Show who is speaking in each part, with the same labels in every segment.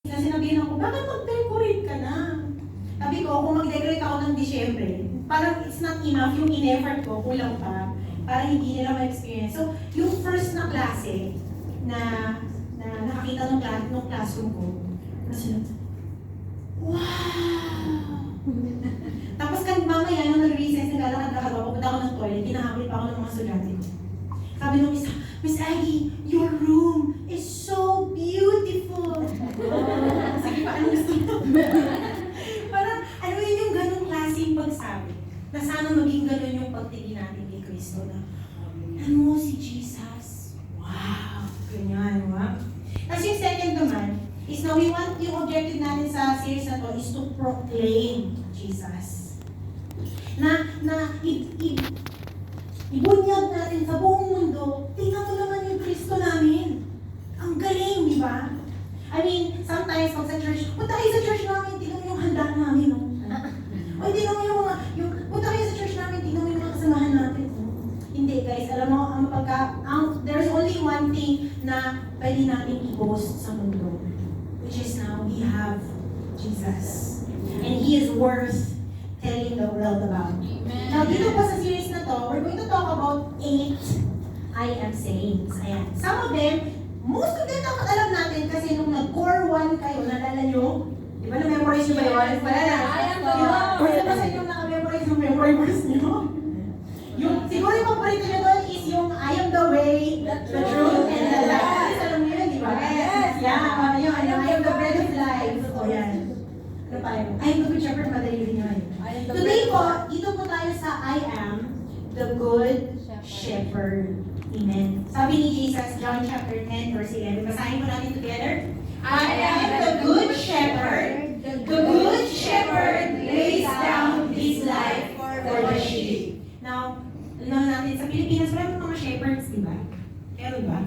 Speaker 1: na sinabihan ako, bakit mag-decorate ka na? Sabi ko, kung mag-decorate ako ng Disyembre, parang it's not enough yung in-effort ko, kulang pa, para hindi nila ma-experience. So, yung first na klase na nakakita ng classroom ko, kasi, wow! Tapos kan mamaya, nung nag-recess, naglalakad-lakad ako, pupunta ako ng toilet, kinahapit pa ako ng mga estudyante ko. Sabi nung isa, Miss Aggie, your room is so beautiful. Sige pa, anong gusto mo? Parang, ano yun yung ganong klaseng pagsabi? Na sana maging ganon yung pagtingin natin kay Kristo na, ano si Jesus? Wow! Ganyan, wow. Tapos yung second naman, is na we want, yung objective natin sa series na to is to proclaim Jesus. Ibunyag natin sa buong mundo, tingnan mo naman yung Kristo namin. Ang galing, di ba? I mean, sometimes pag sa church, punta kayo sa church namin, tingnan mo yung handa namin. No? O tingnan mo punta kayo sa church namin, tingnan mo yung mga kasamahan natin. Hindi guys, alam mo, there's only one thing na pwede natin i-boast sa mundo. Which is now, we have Jesus. And He is worth telling the world about. Now, dito pa sa series na to, we're going to talk about 8 I am sayings. Ayan. Some of them, most of them dapat alam natin kasi nung nag-core 1 kayo, nalala nyo? Di ba na-memorize nyo ba yun? Wala na. Di ba sa inyo naka-memorize yung memory verse nyo? Siguro yung paborito nyo doon is yung I am the way, the truth, and the life. Alam nyo yun, di ba? Yes! Yeah, I am the bread of life. O yan. Ano pa yun? I am the good shepherd, madali rin yun. Today po, dito po tayo sa I am the good shepherd. Amen. Sabi ni Jesus, John chapter 10, verse 11. Basahin po natin together. I am the good shepherd. The good shepherd lays down his life for the sheep. Now, alam natin, sa Pilipinas, wala mga shepherds, di ba? Pero ba?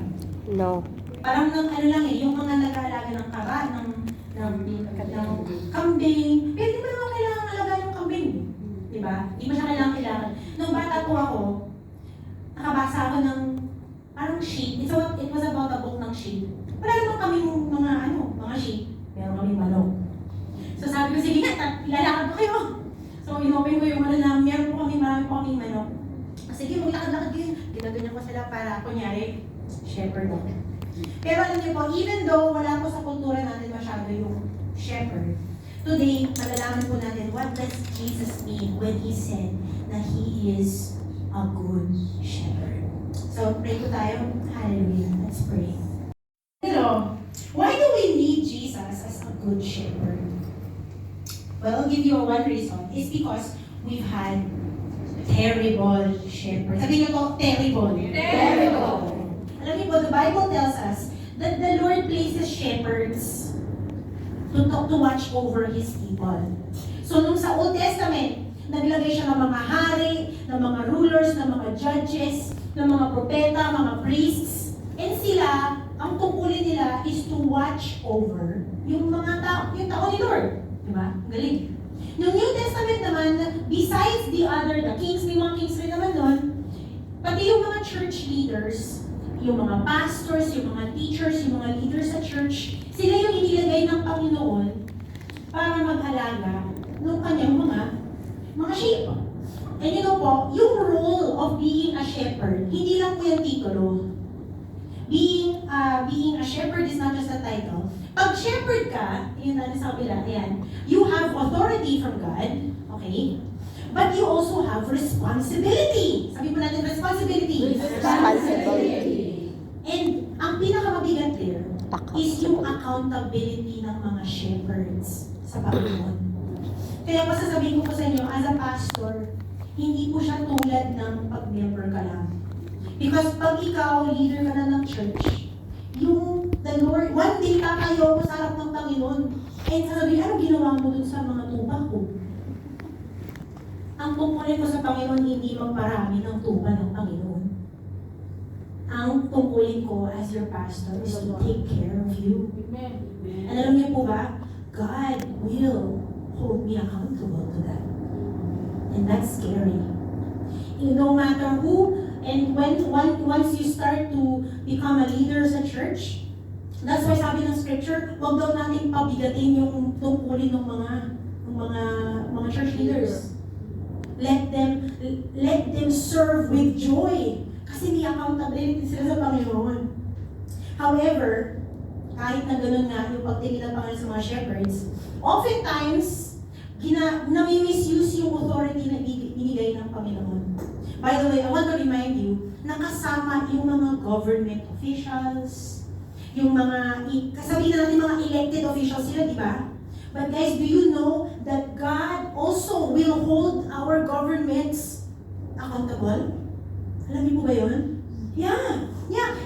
Speaker 2: No.
Speaker 1: Parang ng ano lang eh, yung mga nag-aalaga ng kara, ng kambing. Pero di ba naman kailangan alaga yung kambing? Di ba? Di ba siya kailangan? Nung bata po ako, nakabasa ako ng parang sheep. It was about a book ng sheep. Wala naman kaming mga sheep. Meron kaming manok. So sabi ko, sige nga, ilalakad ko kayo. So inopen ko yung meron po marami po kaming manok. Sige, maglakad-lakad kayo. Ginaganyan ko sila para, kunyari, shepherd ako. Pero alam niyo po, even though wala po sa kultura natin masyado yung shepherd, today, malalaman po natin what does Jesus mean when He said na He is a good shepherd. So, pray po tayo. Hallelujah. Let's pray. Why do we need Jesus as a good shepherd? Well, I'll give you one reason. It's because we've had terrible shepherds. Sabi niyo po, terrible. Terrible. Alam niyo po, the Bible tells us that the Lord places shepherds to watch over His people. So, nung sa Old Testament, naglagay siya ng mga hari, ng mga rulers, ng mga judges, ng mga propeta, mga priests. And sila, ang tungkulin nila is to watch over yung mga tao ni Lord. Diba? Galing. Noong New Testament naman, besides the kings, may mga kings rin naman nun, pati yung mga church leaders, yung mga pastors, yung mga teachers, yung mga leaders sa church, sila yung inilagay ng Panginoon para mag-alaga ng kanyang mga sheep. And you know po, yung role of being a shepherd, hindi lang po yung titulo. Being a shepherd is not just a title. Pag shepherd ka, yun na sa kabila, ayan, you have authority from God, okay? But you also have responsibility. Sabi mo natin, responsibility. And ang pinakamabigat there is yung accountability ng mga shepherds sa Panginoon. Kaya pasasabihin ko po sa inyo, as a pastor, hindi po siya tulad ng pag-member ka lang. Because pag ikaw, leader ka na ng church, the Lord, one day tatayo ko sa harap ng Panginoon, and sasabihin, anong ginawa mo dun sa mga tuba ko? Ang tungkulin ko sa Panginoon, hindi magparami ng tuba ng Panginoon. Ang tungkulin ko as your pastor is to take care of you. And alam niyo po ba, God will hold me accountable to that. And that's scary. No matter who, and once you start to become a leader sa church, That's why sabi ng scripture, huwag daw natin pabigatin yung tungkulin ng mga church leaders. Let them serve with joy. Kasi may accountability sila sa Panginoon. However, kahit na ganun nga yung pagtingin ng Panginoon sa mga shepherds, oftentimes, nami-misuse yung authority na binigay ng Panginoon. By the way, I want to remind you, nakasama yung mga government officials, yung mga, sabihin na natin mga elected officials sila, di ba? But guys, do you know that God also will hold our governments accountable? Alam niyo po ba yun? Yeah.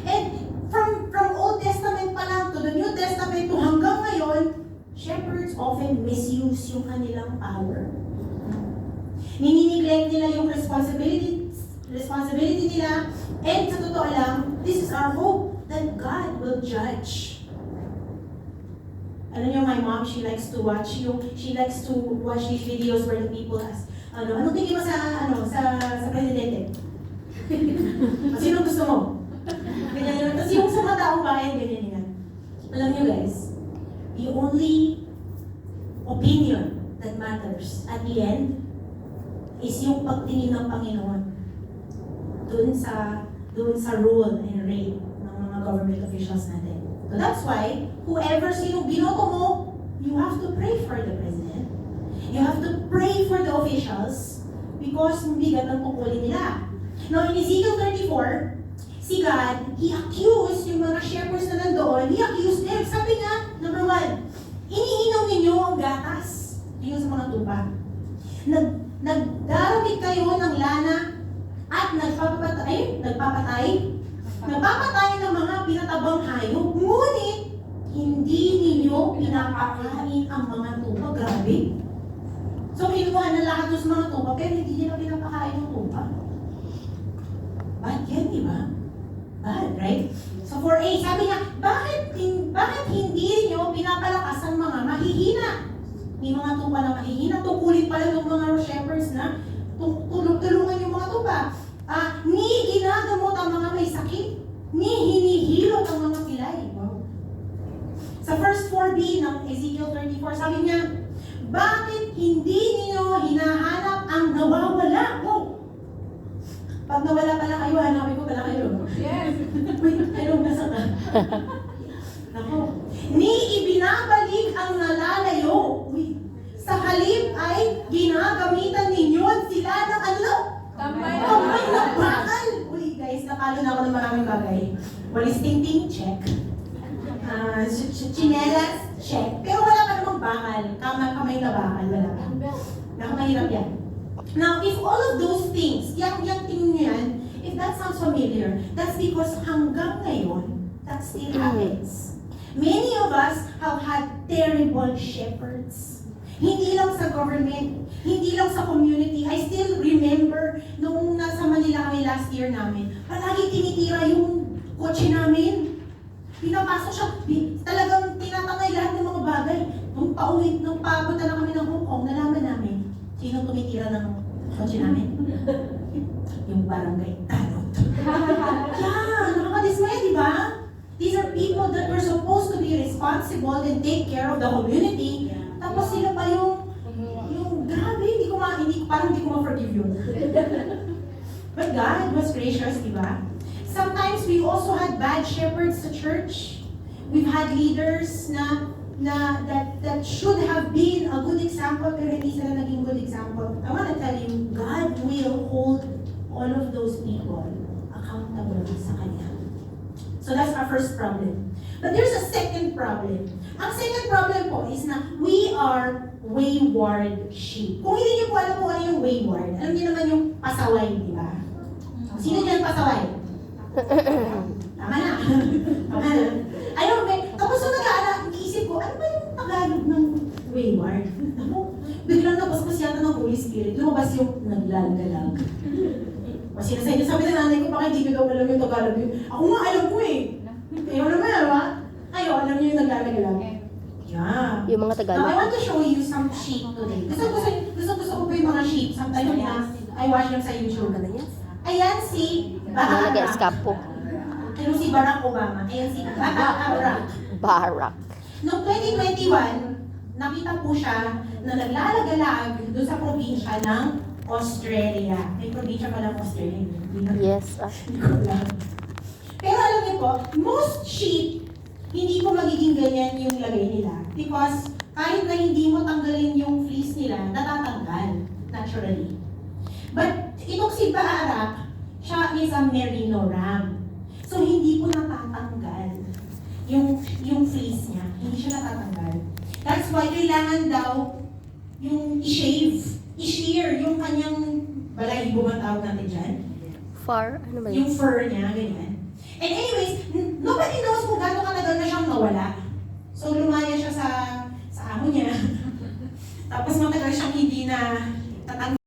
Speaker 1: And from Old Testament pa lang to the New Testament to hanggang ngayon, shepherds often misuse yung kanilang power. Nini-neglect nila yung responsibility nila, and sa totoo lang, this is our hope that God will judge. Alam niyo, my mom, she likes to watch these videos where the people ask, anong tingin mo sa presidente? Sino gusto mo? Ganyan yun. Tapos yung sa mga taong bayan, ganyan yan. Alam niyo guys, the only opinion that matters at the end is yung pagtingin ng Panginoon doon sa rule and reign ng mga government officials natin. So that's why, sino binoto mo, you have to pray for the president. You have to pray for the officials because bigat ang tungkulin nila. Now, in Ezekiel 34, si God, He accused yung mga shepherds na nandoon, He accused them. Sabi nga, number 1, iniinom ninyo ang gatas. Yun sa mga tupa. Nagdaramig kayo ng lana at nagpapatay ng mga pinatabang hayop, ngunit hindi ninyo pinapakain ang mga tupa. Grabe. So, kinuha na lahat sa mga tupa, pero hindi nila pinapakain yung tupa. Bad yan, di ba? Bad, right? So, for A, sabi niya, bakit hindi nyo pinapalakas ang mga mahihina? May mga tupa na mahihina, tukulin pala ng mga shepherds na tulungan yung mga tupa. Ni ginagamot ang mga may sakit, ni hinihilot ang mga pilay. Wow. Sa verse 4b ng Ezekiel 34, sabi niya, bakit hindi niyo hinahanap ang nawawala? Wow. Pag nawala pala kayo, hanapin ko pala kayo. Yes. Wait, anong nasa ka? Nako. Ni ibinabalik ang nalalayo. Wait. Sa halip ay ginagamitan ninyo sila ng ano? Tambay na bakal. Uy guys, napalo na ako ng maraming bagay. Walis tingting, check. Chinelas, check. Pero wala pa namang bakal. Kamay na bakal, wala pa. Nakamahirap yan. Now, if all of those things, yung tingin nyo yan, if that sounds familiar, that's because hanggang ngayon, that still happens. Many of us have had terrible shepherds. Hindi lang sa government, hindi lang sa community. I still remember nung nasa Manila kami last year namin, palagi tinitira yung kotse namin. Pinapasok siya, talagang tinatangay lahat ng mga bagay. Nung papunta na kami ng Hong Kong, nalaman namin, sino tumitira ng kotse namin? Yung barangay tanod. Yeah, nakakadismaya, di ba? These are people that were supposed to be responsible and take care of the community. Tapos sila pa yung grabe, parang hindi ko ma-forgive yun. But God was gracious, di ba? Sometimes we also had bad shepherds sa church. We've had leaders that should have been a good example pero hindi sila naging good example. I want to tell you, God will hold all of those people accountable sa Kanya. So that's our first problem. But there's a second problem. Ang second problem po is na we are wayward sheep. Kung hindi niyo po alam kung ano yung wayward, alam niyo naman yung pasaway, di ba? Sino dyan pasaway? Tama na. Tama na. Ayun, tapos nung nag-iisip ko, ano ba yung Tagalog ng wayward? Biglang napaspas yata ng Holy Spirit. Lumabas yung naglalagalag. O sinasabi na nanay ko, baka hindi ko daw alam yung Tagalog yun. Ako nga alam ko eh. Kayo naman alam ha? Kayo, alam niyo yung naglalagalag. Yeah.
Speaker 2: Yung mga Tagalog.
Speaker 1: Now, I want to show you some sheep today. Gusto ko po yung mga sheep. Sometimes I watch them sa YouTube. Ayan si
Speaker 2: Mga nag-escape po.
Speaker 1: Ano si Barack Obama? Ayan si Barack.
Speaker 2: Barak.
Speaker 1: Noong 2021, nakita po siya na naglalagalag doon sa probinsya ng Australia. May probinsya pa ng Australia.
Speaker 2: Yes.
Speaker 1: Hindi ko alam. Pero alam niyo po, most sheep, hindi po magiging ganyan yung lagay nila. Because kahit na hindi mo tanggalin yung fleece nila, natatanggal naturally. But itong si Barak, siya is a merino ram. So hindi po natatanggal yung fleece niya. Hindi siya natatanggal. That's why kailangan daw yung i-shear yung kanyang balahibo ang tawag natin dyan.
Speaker 2: Far? Ano ba yun?
Speaker 1: Yung fur niya, ganyan. And anyways, nobody knows kung gano'ng katagal na siyang nawala. So lumaya siya sa amo niya. Tapos matagal siyang hindi na tatanggal.